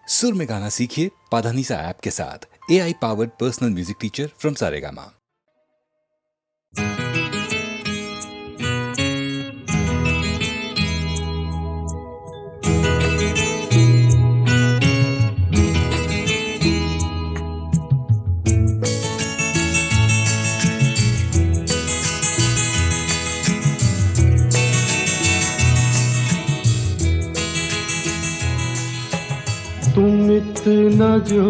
सुर में गाना सीखिए पाधानीसा ऐप के साथ। AI powered personal music teacher from Saregama. तुम इतना जो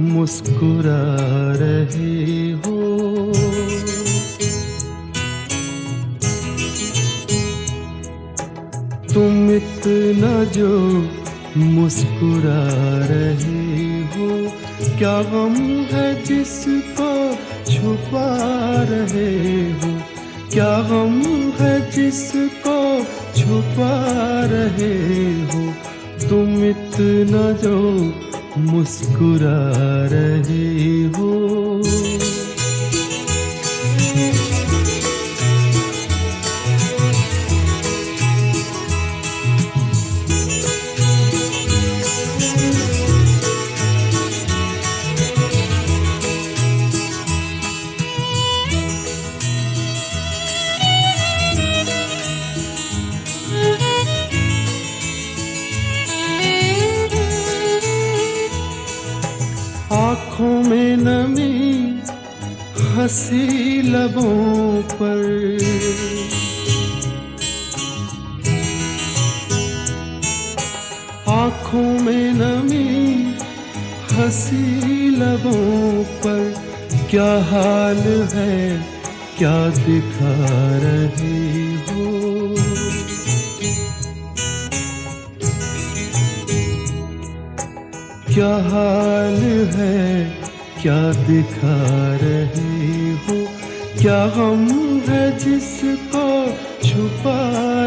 मुस्कुरा रहे हो, तुम इतना जो मुस्कुरा रहे हो, क्या गम है जिसको छुपा रहे हो, क्या गम है जिसको छुपा रहे हो, तुम इतना जो मुस्कुरा रहे हो। आँखों में नमी हंसी लबों पर, आँखों में नमी हंसी लबों पर, क्या हाल है क्या दिखा रहे हो, क्या हाल है क्या दिखा रहे हो, क्या गम है जिसको छुपा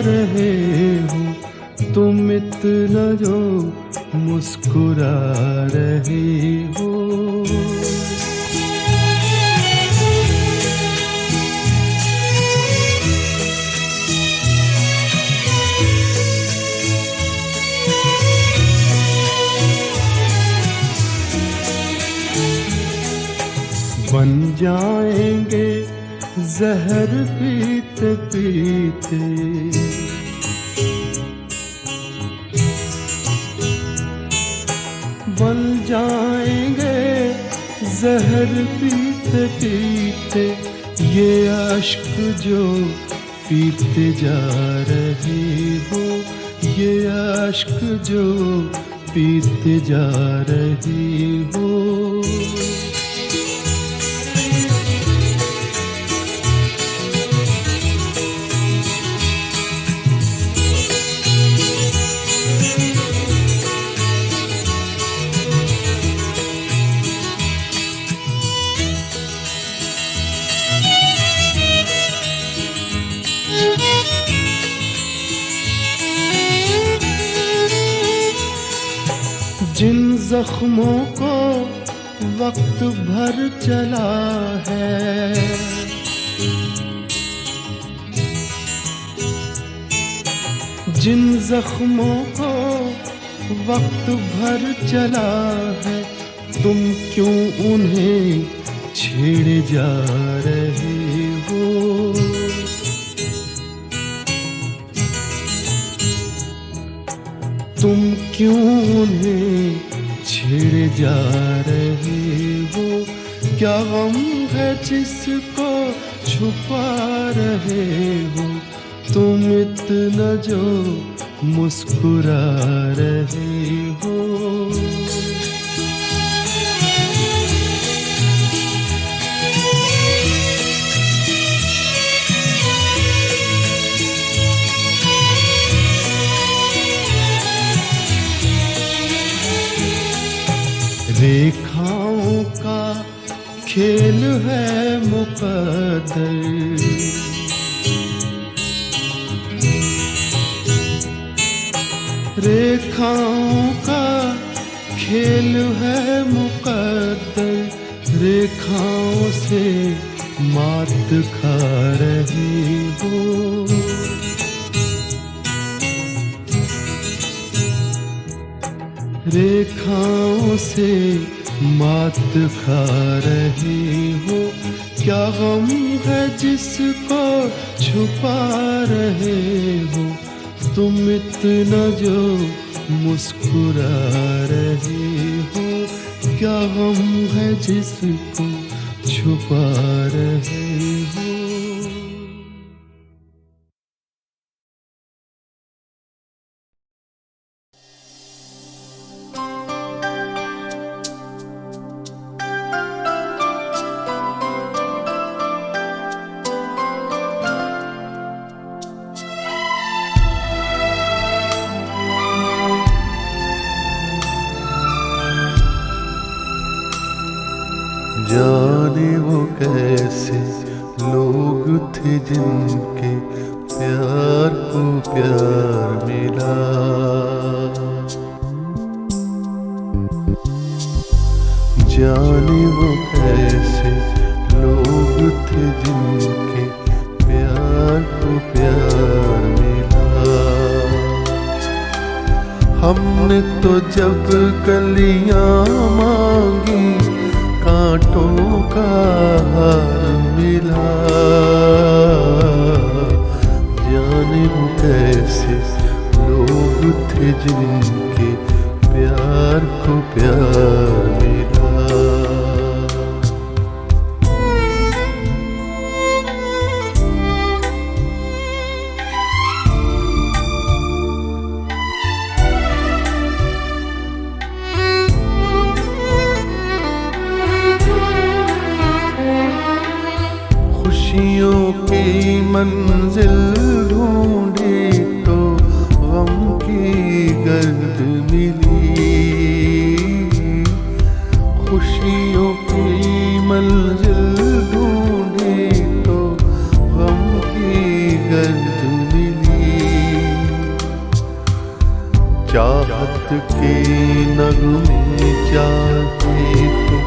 रहे हो, तुम इतना जो मुस्कुरा रहे हो। बन जाएंगे जहर पीते पीते, बन जाएंगे जहर पीते पीते, ये अश्क जो पीते जा रहे हो, ये अश्क जो पीते जा रहे हो। जिन जख्मों को वक्त भर चला है, जिन जख्मों को वक्त भर चला है, तुम क्यों उन्हें छेड़े जा रहे हो, तुम क्यों उन्हें छेड़े जा रहे हो, क्या गम है जिसको छुपा रहे हो, तुम इतना जो मुस्कुरा रहे हो। रेखाओं का खेल है मुकद्दर, रेखाओं का खेल है मुकद्दर, रेखाओं से मात खा रही हो, रेखाओं से मात खा रहे हो। क्या गम है जिसको छुपा रहे हो, तुम इतना जो मुस्कुरा रहे हो। क्या गम है जिसको छुपा रहे हो। जाने वो कैसे लोग थे जिनके प्यार को प्यार मिला। जाने वो कैसे लोग थे जिनके प्यार को प्यार मिला। हमने तो जब कलियां मांगी कांटों का हार मिला। जाने वो कैसे लोग थे जिनके प्यार को प्यार मिला। खुशियों की मंजिल ढूंढी तो गम की गर्द मिली। खुशियों की मंजिल ढूंढी तो गम की गर्द मिली। चाहत के नगमे चाहे तो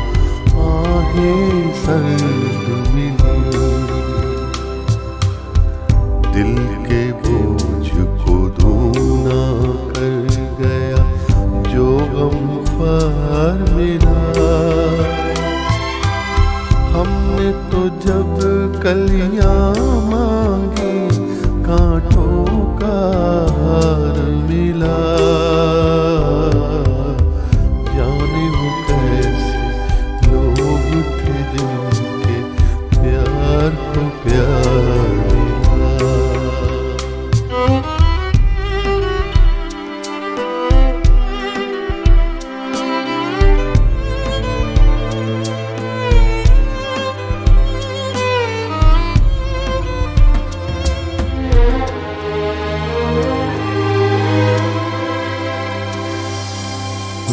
आहें सर्द मिली। दिल के बोझ को धूना कर गया जो गमख्वार मिला। हमने तो जब कलियां मांगी कांटों का हार मिला। जाने वो कैसे लोग थे जिनके प्यार को प्यार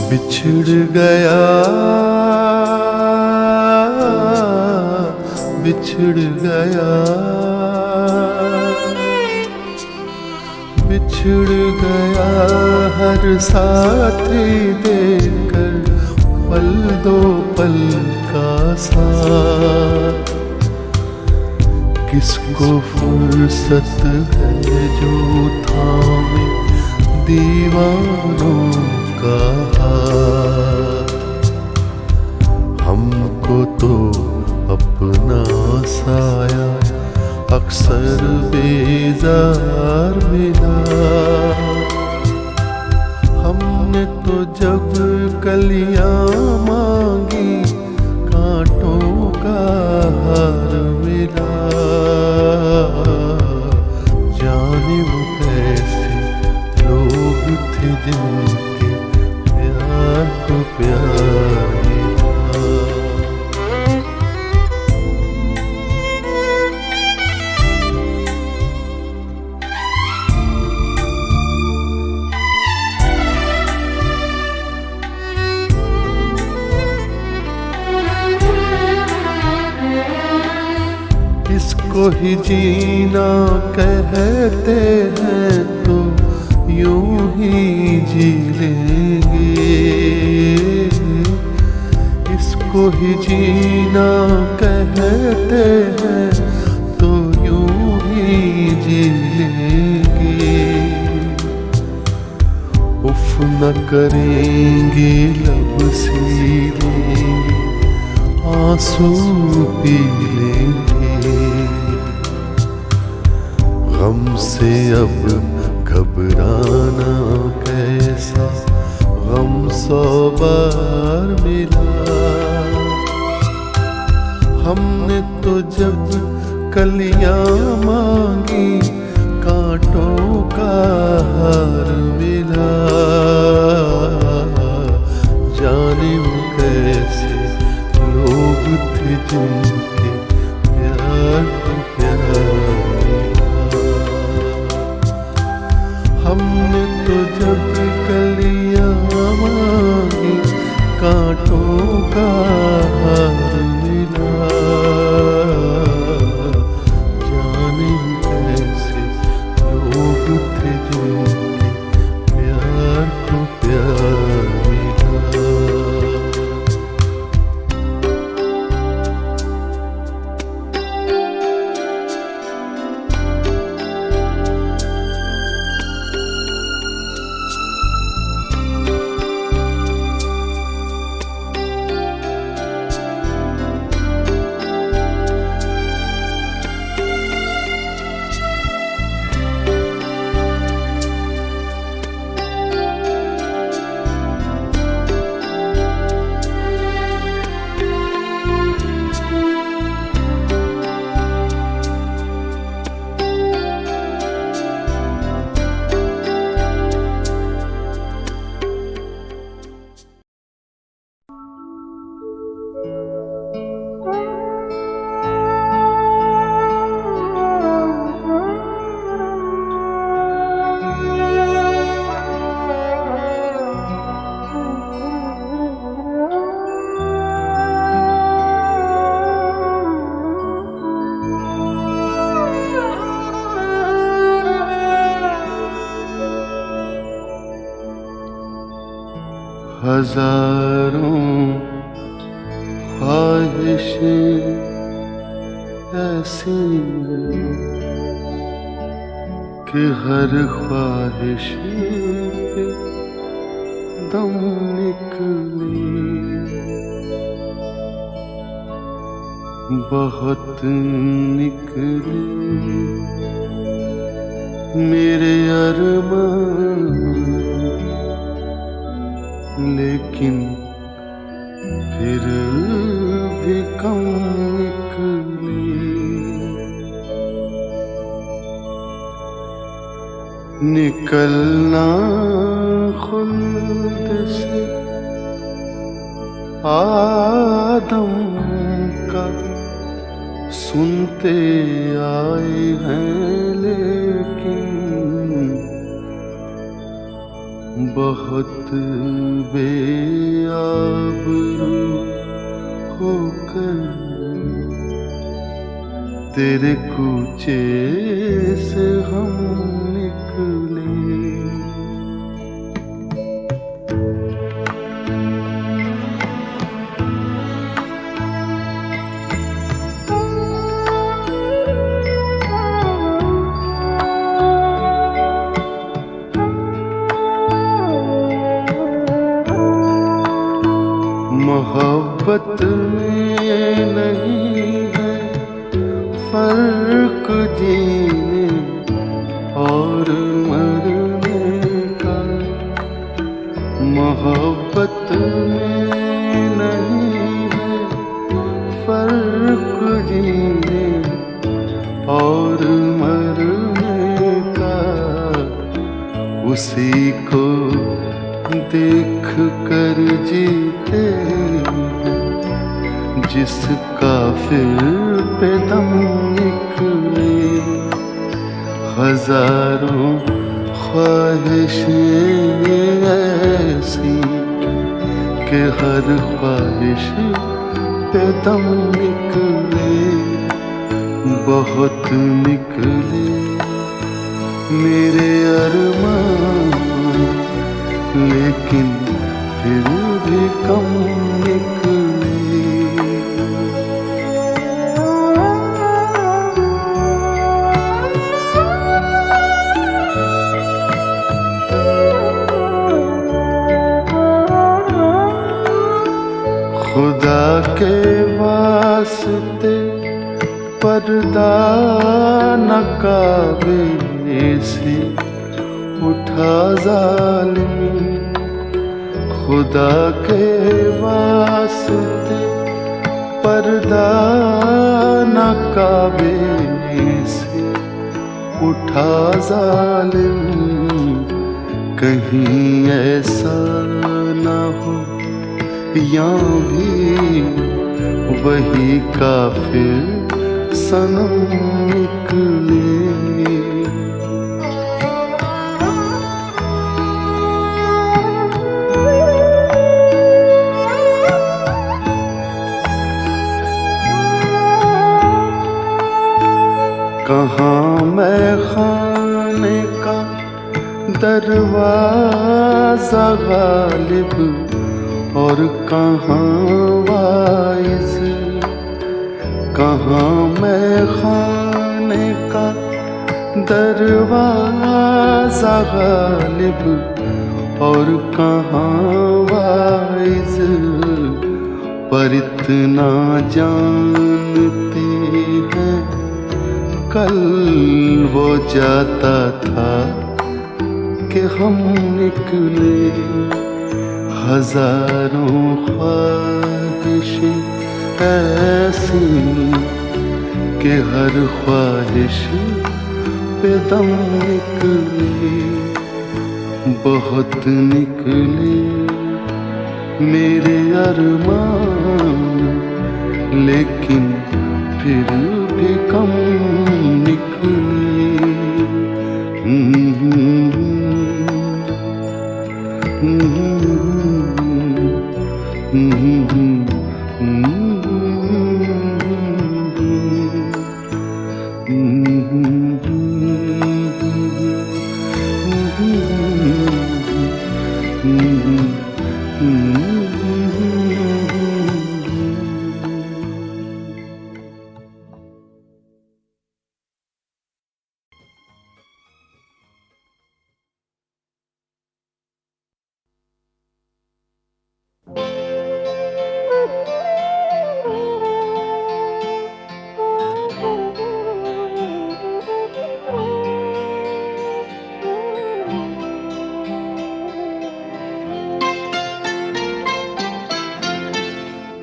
बिछड़ गया बिछड़ गया बिछड़ गया हर साथी देकर पल दो पल का साथ। किसको फुर्सत है जो थामे दीवानों का हाथ। हमको तो अपना साया अक्सर बेजार मिला। हमने तो जब कलियां मांगी कांटों का हार मिला। जाने वो कैसे लोग थे जिनके प्यार को प्यार मिला। इसको ही जीना कहते हैं तो यूं ही जी लेंगे। इसको ही जीना कहते हैं तो यूं ही जी लेंगे। उफ न करेंगे लब सीधे, आंसू पी लेंगे। गम से अब घबराना कैसा, गम 100 बार मिला। हमने तो जब कलियां मांगी, कांटों का हार मिला। जाने वो कैसे लोग थे जिनके प्यार को प्यार मिला। हमने तो जब कलियां मांगी, कांटों का हार मिला। जाने कैसे लोग थे जिनके प्यार को प्यार मिला। हजारों ख्वाहिशें ऐसी कि हर ख्वाहिश पे दम निकले। बहुत निकले मेरे अरमान, लेकिन फिर भी कम निकले। निकलना खुल्द से आदम का सुनते आए हैं, लेकिन बहुत बेआबरू होकर तेरे कूचे से हम निकले। मोहब्बत में नहीं है फर्क जीने और मरने का। मोहब्बत में नहीं है फर्क जीने और मरने का। उसी को देख कर जीते जिसका फिर पे दम निकले। हजारों ख्वाहिशें ऐसी कि हर ख्वाहिश पे दम निकले। बहुत निकले मेरे अरमान, लेकिन फिर भी कम निकले। खुदा के वास्ते पर्दा न काबे से उठा जालिम, खुदा के वास्ते पर्दा न काबे से उठा जालिम। कहीं ऐसा न हो या भी वही काफिर सनम निकले। कहाँ मैं खाने का दरवाजा गालिब और कहाँ वाइज, कहाँ मैं खाने का दरवाजा गालिब और कहाँ वाइज। पर इतना जानते हैं कल वो जाता था कि हम निकले। हजारों ख्वाहिशें ऐसी कि हर ख्वाहिश पे दम निकले। बहुत निकले मेरे अरमान, लेकिन फिर भी कम निकले।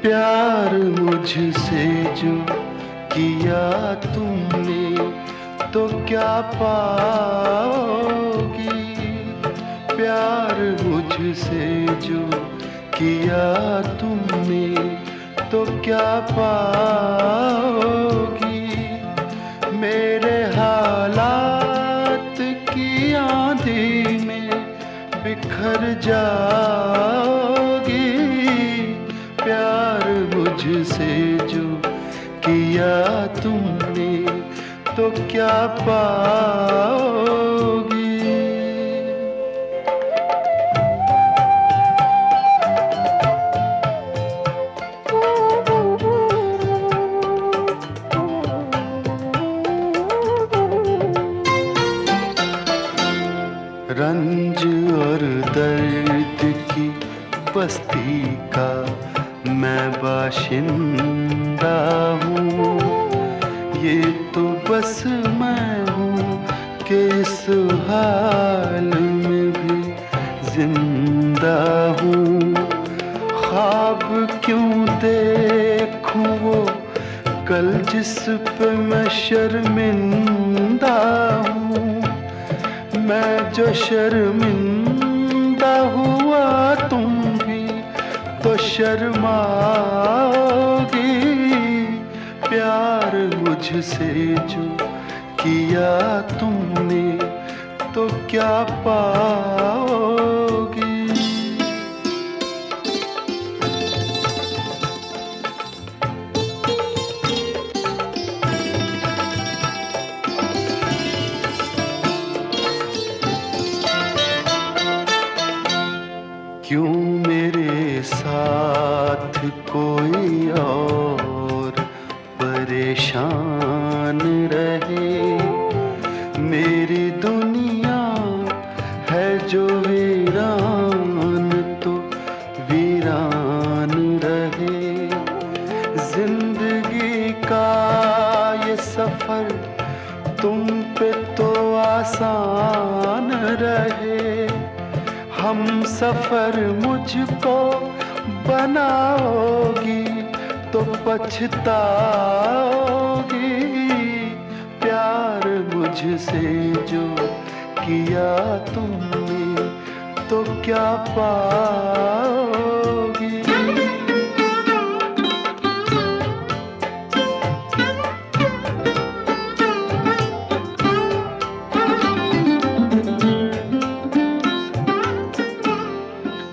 प्यार मुझसे जो किया तुमने तो क्या पाओगी। प्यार मुझसे जो किया तुमने तो क्या पाओगी। मेरे हालात की आंधी में बिखर जाओगी। प्यार मुझसे जो किया तुमने तो क्या पाओगी। रंज और दर्द की बस्ती का मैं बाशिंदा हूँ। ये तो बस मैं हूँ कि इस हाल में भी जिंदा हूँ। ख्वाब क्यों देखूँ वो कल जिस पे मैं शर्मिंदा हूँ। मैं जो शर्मिंदा हुआ तुम भी तो शर्माओगी। प्यार मुझसे जो किया तुमने तो क्या पाओगी। क्यों मेरे साथ कोई और परेशान रहे। मेरी दुनिया है जो वीरान तो वीरान रहे। तुम पे तो आसान रहे, हम सफर मुझको बनाओगी तो पछताओगी। प्यार मुझसे जो किया तुमने तो क्या पाओगी।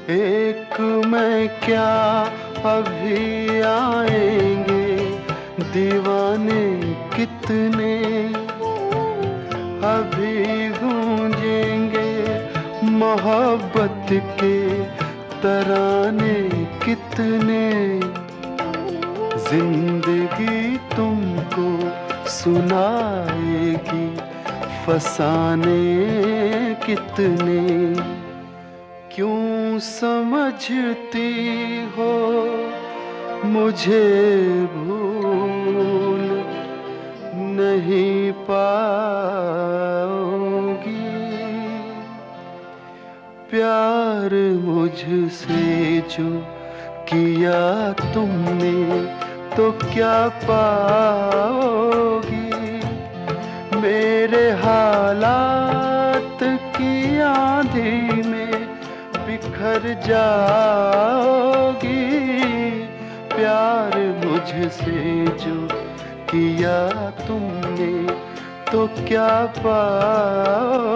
एक मैं क्या अभी आएंगे दीवाने कितने, अभी गूंजेंगे मोहब्बत के तराने कितने। जिंदगी तुमको सुनाएगी फसाने कितने। क्यों समझती हो मुझे भूल नहीं पाओगी। प्यार मुझसे जो किया तुमने तो क्या पाओगी। मेरे हालात की आंधी में बिखर जाओगी। प्यार मुझसे जो किया तुमने तो क्या पाओगी।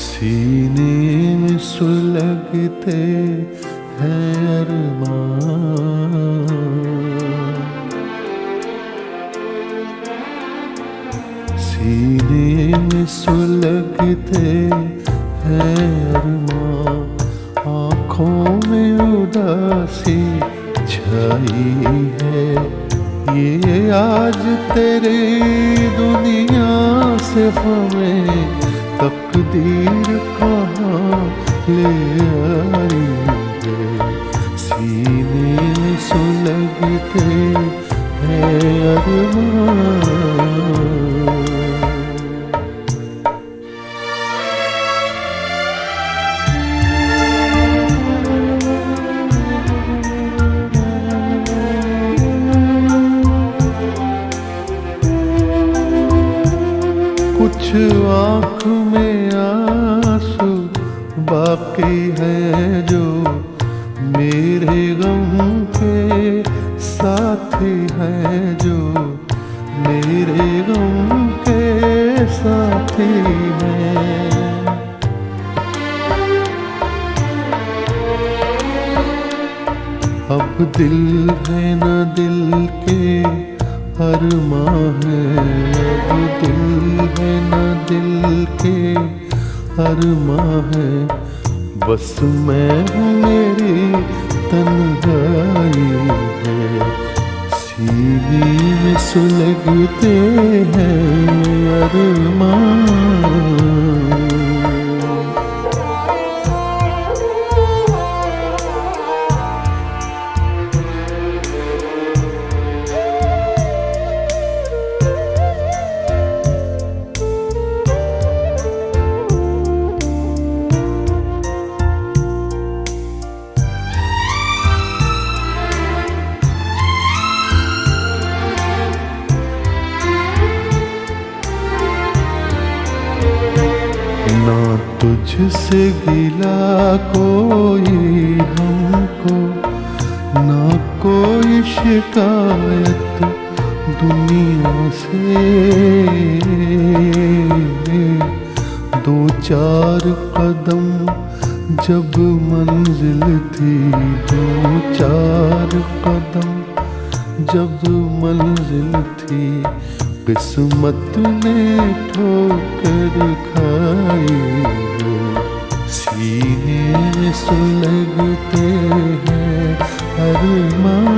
सीने में सुलगते हैं अरमान, सीने में सुलगते हैं अरमान। आँखों में उदासी छाई है, ये आज तेरी दुनिया से हमें तकदीर कहाँ ले आई है। सीने में सुलगते हैं अरमान। कुछ आँख में आंसू बाकी है जो मेरे गम के साथी हैं, जो मेरे गम के साथी हैं। अब दिल है न दिल के अरमां है, अब दिल है न दिल के अरमां है। बस मैं हूँ मेरी तन्हाई है। सीने में सुलगते हैं अरमां। ना तुझसे गिला कोई हमको, ना कोई शिकायत दुनिया से। दो चार कदम जब मंजिल थी दो चार कदम, जब मंजिल थी किस्मत ने ठोकर खाई है। सीने में सुलगते हैं अरमान।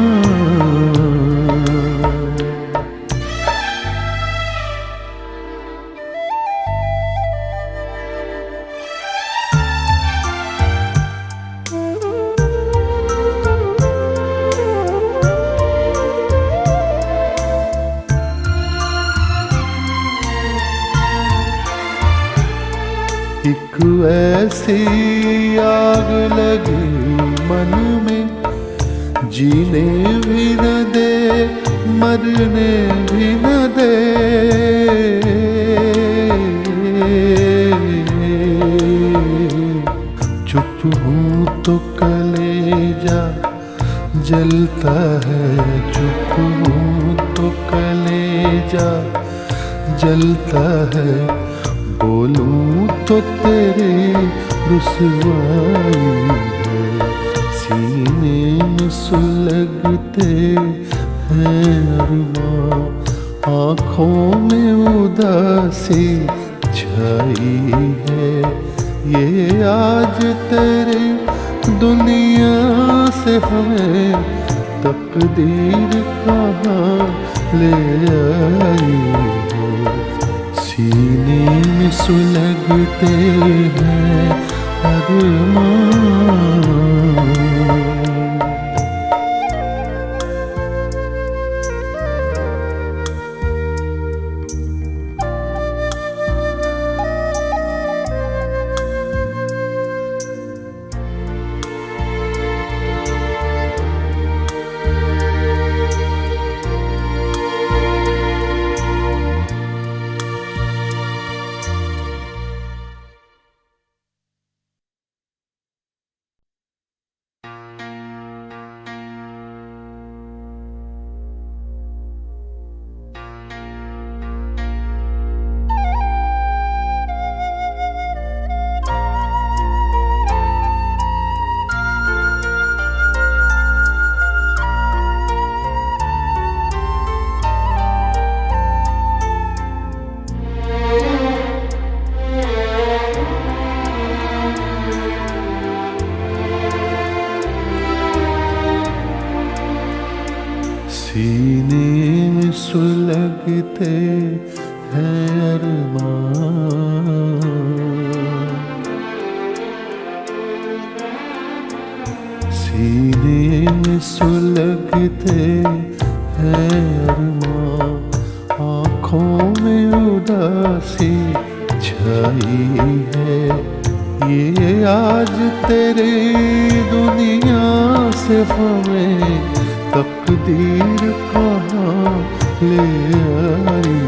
एक ऐसी आग लगी मन में, जीने भी न दे मरने भी न दे। चुप हूँ तो कलेजा जलता है, चुप हूँ तो कलेजा जलता है। बोलूं तो तेरे रुसवाई है। सीने में सुलगते हैं अरमां, आँखों में उदासी छाई है। ये आज तेरे दुनिया से हमें तकदीर कहाँ ले आई है। सीने में सुलगते हैं अरमान। सीने में सुलगते हैं अरमान। सीने में सुलगते हैं अरमान, आँखों में उदासी छाई है। ये आज तेरी दुनिया से हमें तकदीर कहाँ ले आई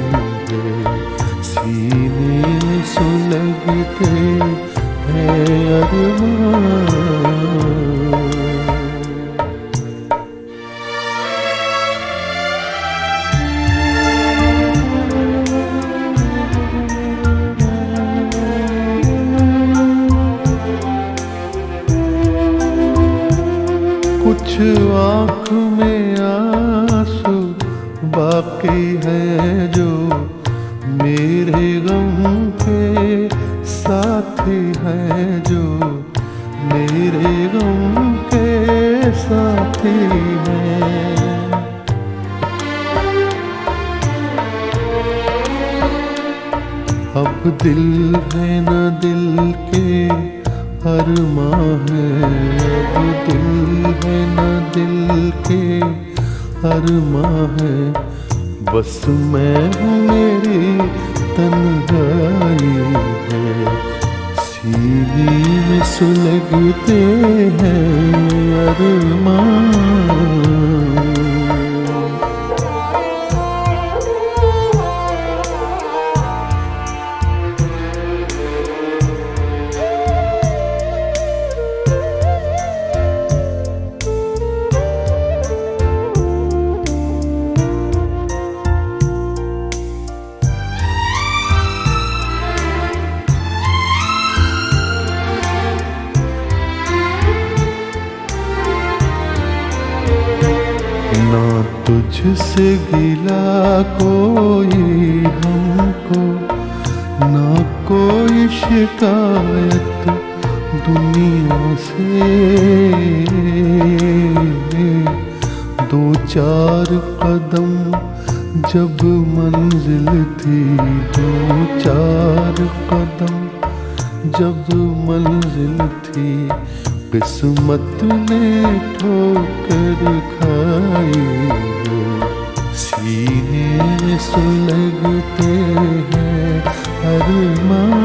है। सीने में सुलगते हैं अरमान। कुछ आँख में आंसू बाकी है जो मेरे गम के साथी हैं, जो मेरे गम के साथी हैं। अब दिल है न दिल के अरमां है, अब दिल है न दिल के अरमां है। बस मैं हूँ मेरी तन्हाई है। सीने में सुलगते हैं अरमां। तुझसे गिला कोई हमको, ना कोई शिकायत दुनिया से। दो चार कदम जब मंजिल थी, दो चार कदम जब मंजिल थी, किस्मत ने ठोकर खाई। सीने में सुलगते हैं अरमान।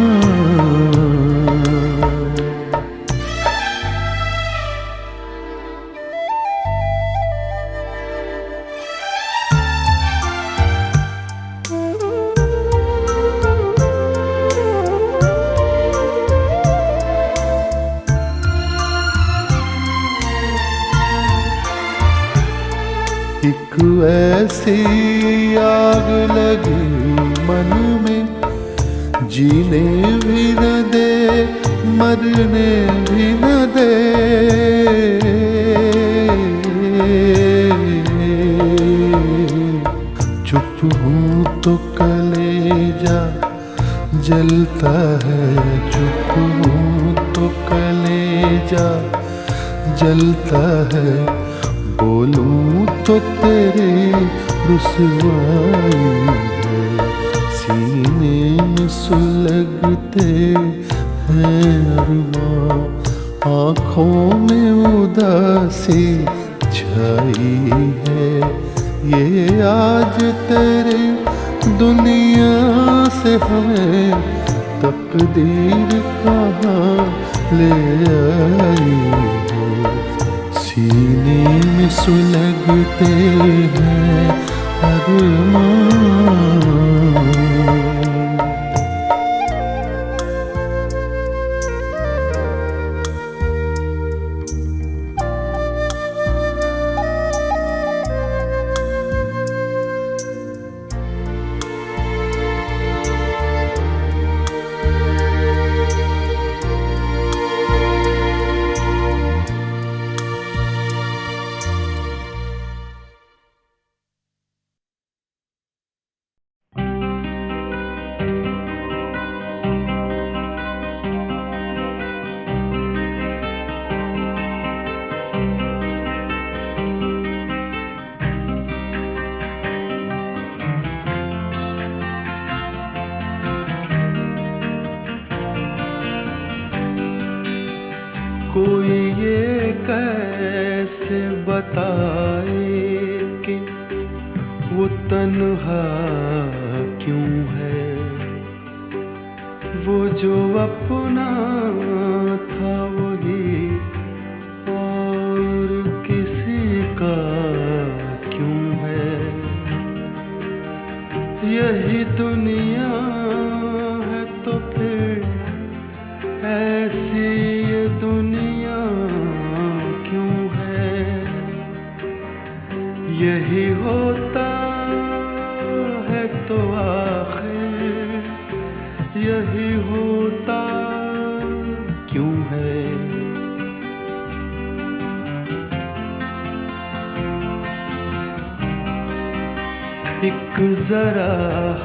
एक ऐसी आग लगी मन में, जीने भी न दे मरने भी न दे। चुप हूँ तो कलेजा जलता है, चुप हूँ तो कलेजा जलता है। बोलूं तो तेरे रुसवाई है। सीने में सुलगते हैं अरमां, आँखों में उदासी छाई है। ये आज तेरे दुनिया से हमें तकदीर कहाँ ले आई है। सीने में सुलगते हैं अरमान। कोई ये कैसे बताए कि वो तन्हा क्यों है। वो जो अपना था वही और किसी का क्यों है। यही दुनिया है तो फिर ऐसी ये दुनिया क्यों है। यही होता है तो आखिर यही होता क्यों है। एक जरा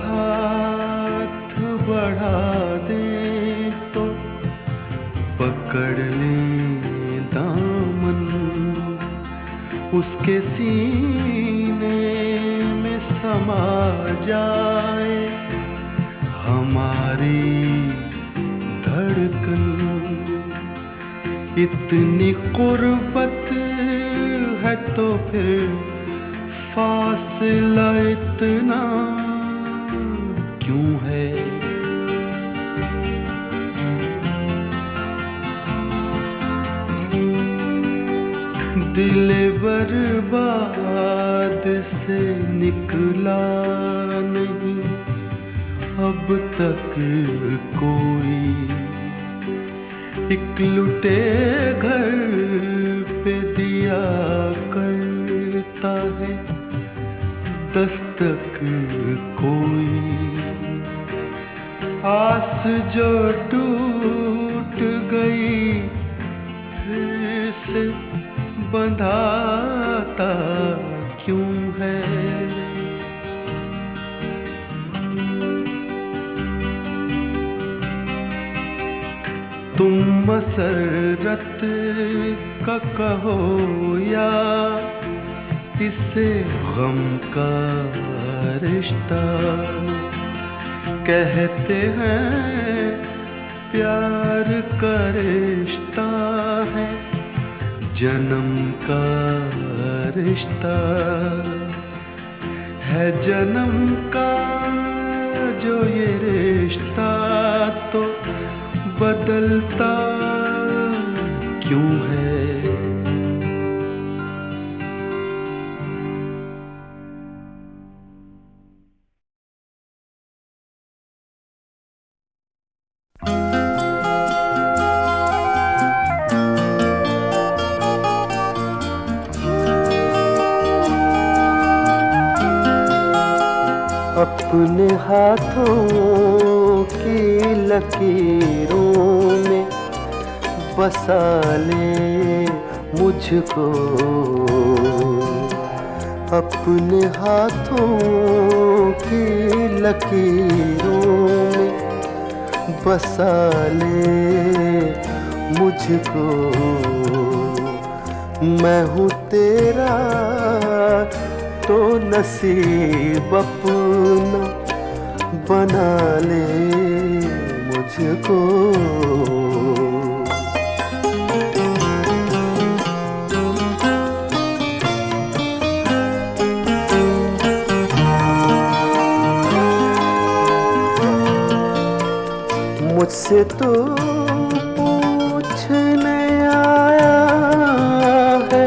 हाथ बढ़ा दे तो पकड़ ले दामन, उसके सीने में समा जाए हमारी धड़कन। इतनी कुर्बत है तो फिर फासला इतना क्यों है। दिल बर्बाद से निकला नहीं अब तक कोई। एक लुटे घर पे दिया करता है दस्तक कोई। आस जो टूट गई फिर से बंधाता क्यों है। तुम मसरत का कहो या इसे गम का रिश्ता कहते हैं। प्यार का रिश्ता है जन्म का रिश्ता है जन्म का जो ये रिश्ता तो बदलता क्यों है। अपने हाथों की लकीरों में बसा ले मुझको। अपने हाथों की लकीरों में बसा ले मुझको। मैं हूँ तेरा तो नसीब अपना बना ले मुझको। मुझसे तो पूछने आया है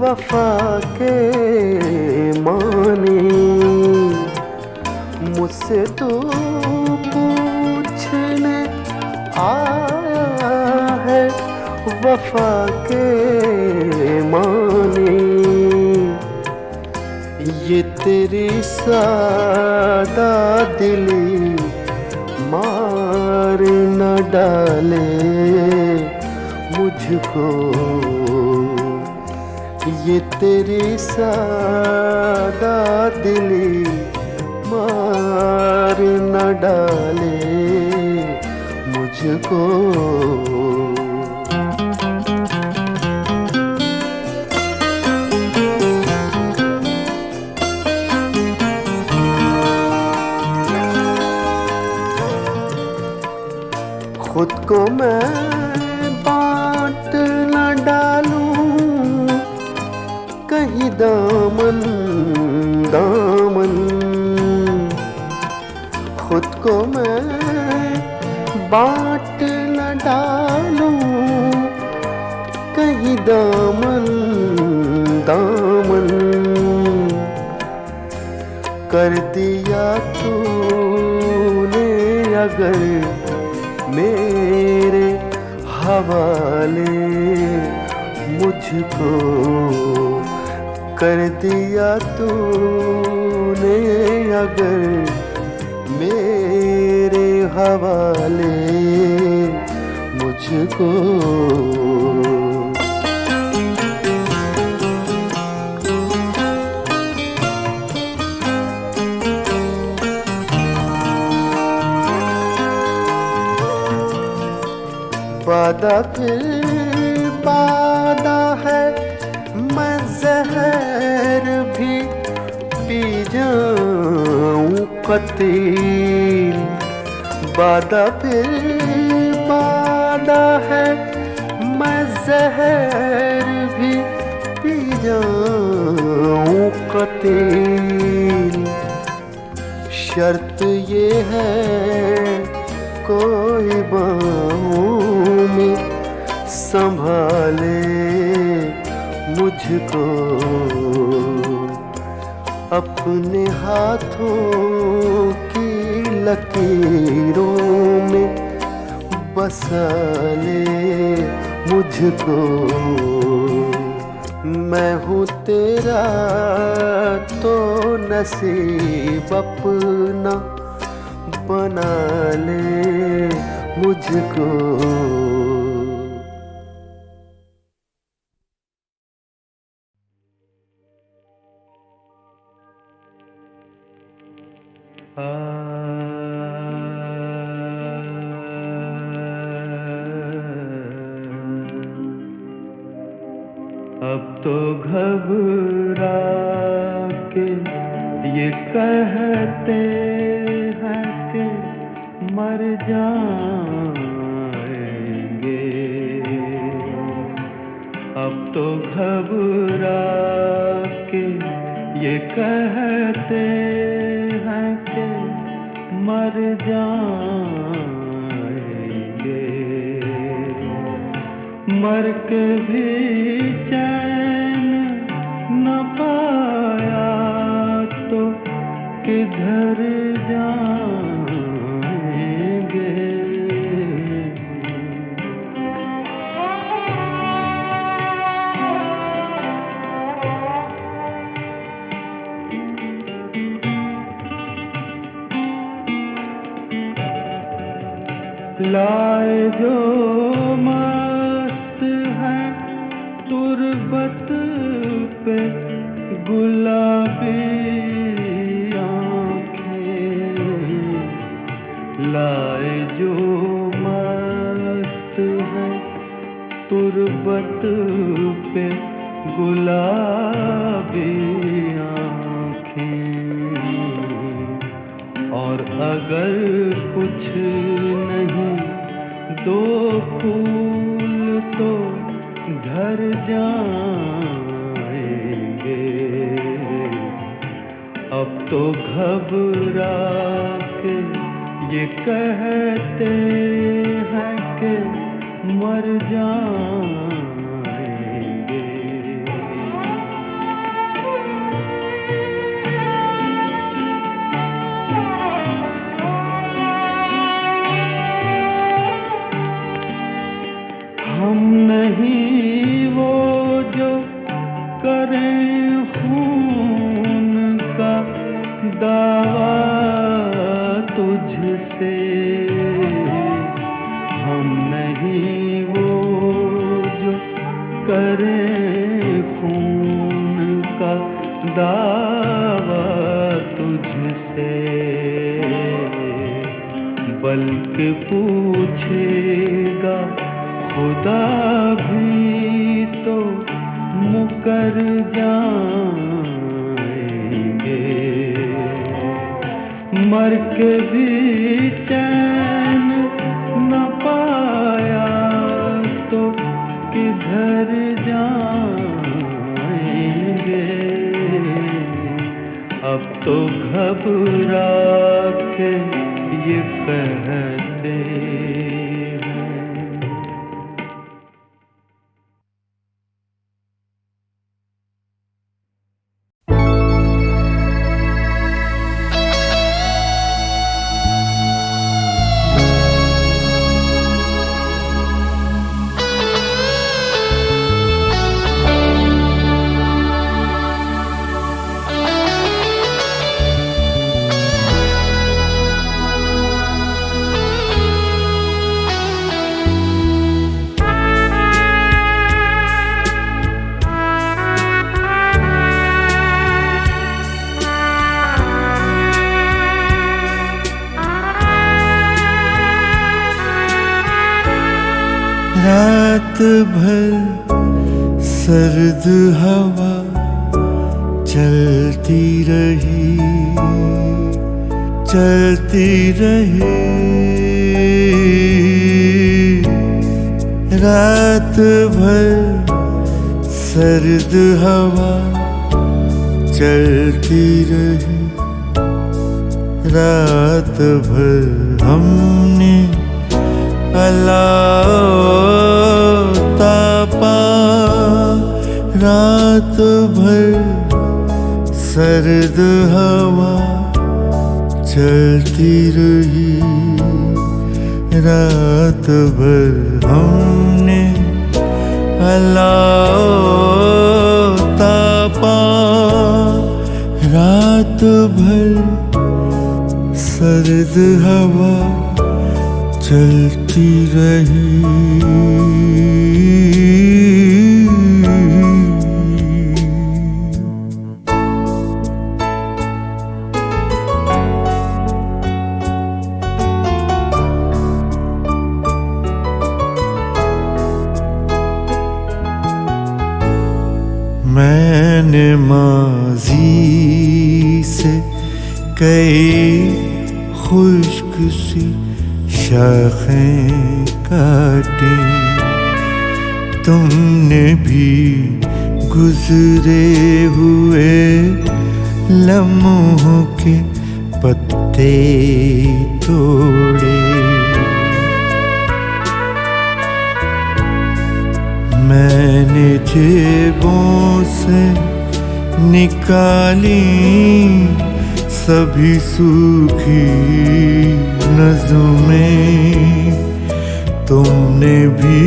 वफा के मानी। मुझसे तो पूछने आया है वफा के मानी। ये तेरी सादा दिली मार न डाले मुझको। ये तेरी सादा दिली मार न डाले मुझको। खुद को मैं बांट न डालूं कहीं दामन दामन। खुद को मैं बांट न डालूं कहीं दामन दामन। कर दिया तूने अगर मेरे हवाले मुझको। कर दिया तूने अगर मेरे हवाले मुझको। वादा फिर वादा है मैं जहर भी पी जाऊं कतील। वादा फिर वादा है मैं जहर भी पी जाऊं कतील। शर्त ये है कोई बाहों में संभाले मुझको। अपने हाथों की लकीरों में बसा ले मुझको। मैं हूँ तेरा तो नसीब अपना बना ले मुझको। तो घबरा के ये कहते हैं कि मर जाएंगे। अब तो घबरा के ये कहते हैं कि मर जाएंगे। मर के भी चैन न पाया तो किधर जाएंगे। लाए जो मस्त है तुरबत पे गुलाबी आँखें। लाए जो मस्त है तुरबत पे गुलाबी आँखें। और अगर कुछ नहीं दो फूल तो घर जाएंगे। अब तो घबरा के ये कहते हैं कि मर जाएंगे। हम नहीं वो जो करें खून का दावा तुझसे। हम नहीं वो जो करें खून का दावा तुझसे। बल्कि पूछेगा खुदा भी तो मुकर जाएंगे। मर के भी चैन न पाया तो किधर जाएंगे। अब तो घबरा के ये कहते रात भर सर्द हवा चलती रही रात भर सर्द हवा चलती रही। रात भर हमने अलातापा। रात भर सर्द हवा चलती रही। रात भर हमने अलातापा। रात भर सर्द हवा चलती रही। खुश्क सी शाखें काटी। तुमने भी गुजरे हुए लम्हों के पत्ते तोड़े। मैंने जेबों से निकाली सभी सूखी नज़्में। तुमने भी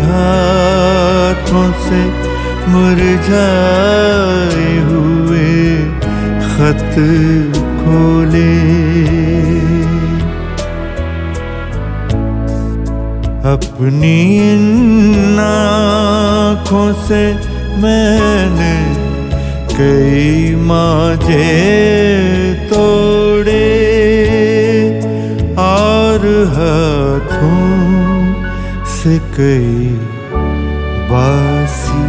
हाथों से मुरझाए हुए खत खोले। अपनी इन आँखों से मैंने कई मांझे तोड़े और हाथों से कई बासी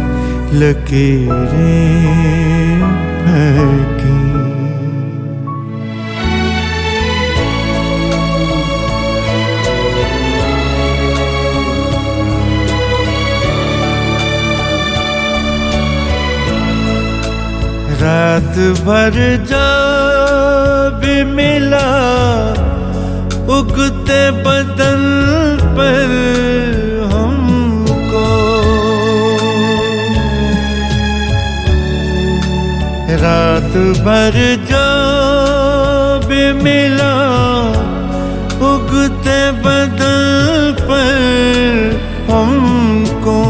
लकीरें फेंकी। रात भर जब मिला उगते बदन पर हमको। रात भर जब मिला उगते बदन पर हमको।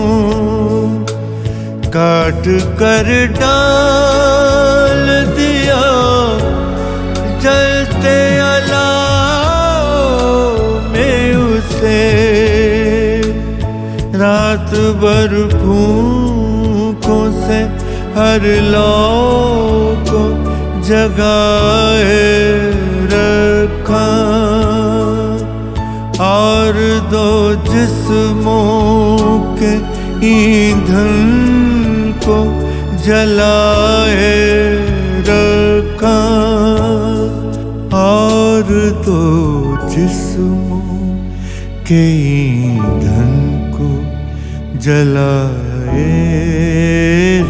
काट कर डाल दिया जलते अलाव में उसे। रात भर फूंकों से हर लौ को जगाए रखा और दो जिस्मों के ईंधन को जलाए रखा और दो जिस्मों के ईंधन को जलाए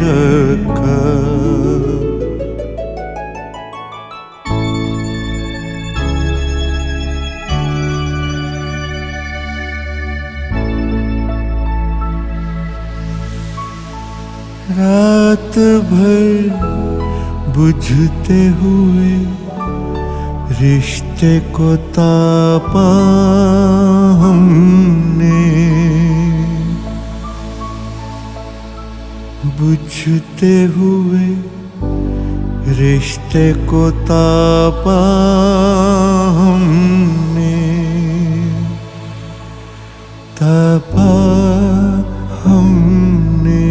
रखा। रात भर बुझते हुए रिश्ते को तापा हमने। बुझते हुए रिश्ते को तापा हमने। तापा हमने।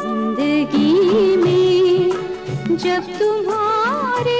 जिंदगी में जब तुम्हारे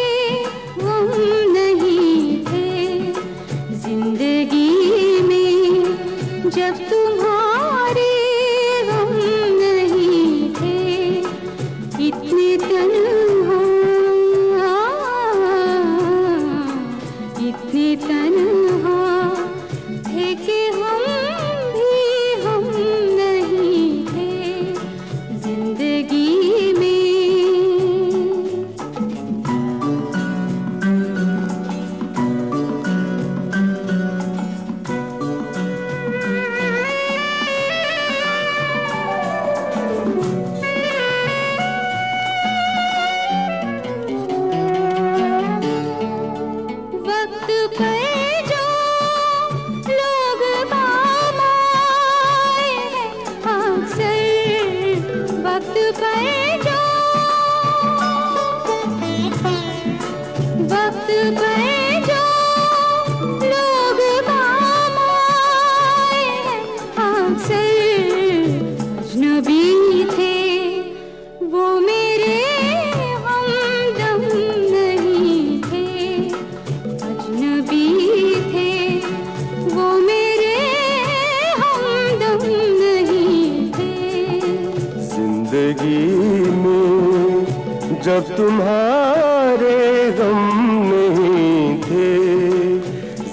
जब तुम्हारे गम नहीं थे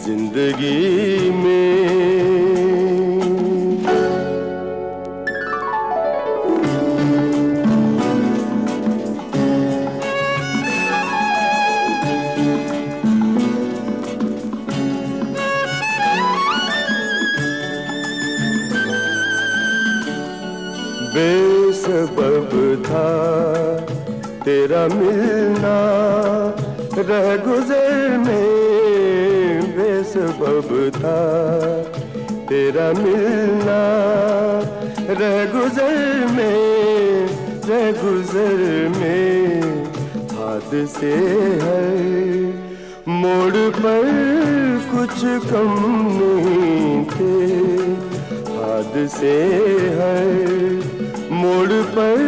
जिंदगी में। बेसबब था तेरा मिलना रह गुजर में, बेसबब था तेरा मिलना रह गुजर में, रह गुजर में। हादसे हर मोड़ पर कुछ कम नहीं थे, हादसे हर मोड़ पर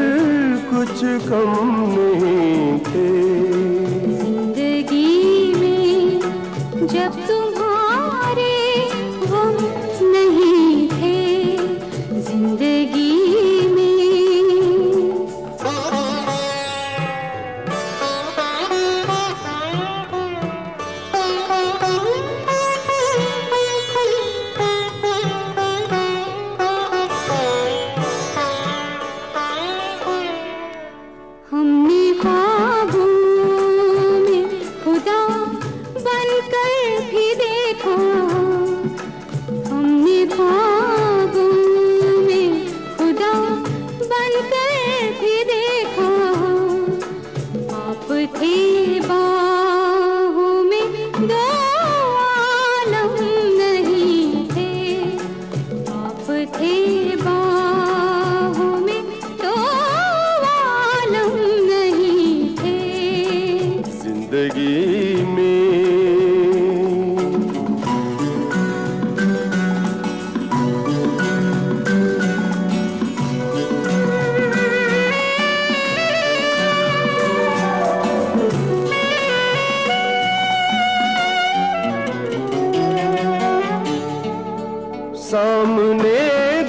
कुछ कम नहीं थे। जिंदगी में जब तुम्हारे गम नहीं थे जिंदगी में। हमने ख्वाबों में खुदा बनकर भी देखा, हमने ख्वाबों में खुदा बनकर भी देखा। आप थे बाहों में दो आलम नहीं थे, आप थे बाहों में दो आलम नहीं थे जिंदगी में। सामने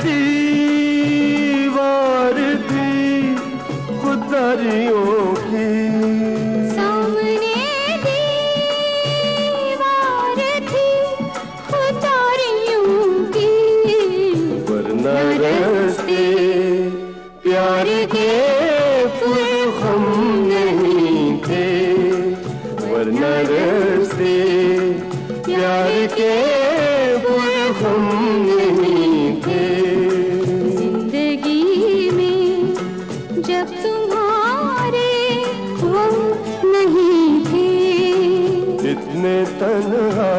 दीवार थी खुदारियों की, सामने दीवार थी खुदारियों की। वरना रास्ते प्यार के पुरखम नहीं थे, वरना रास्ते प्यार के पुरखम नहीं थे। जिंदगी में जब तुम्हारे गम नहीं थे इतने तन्हा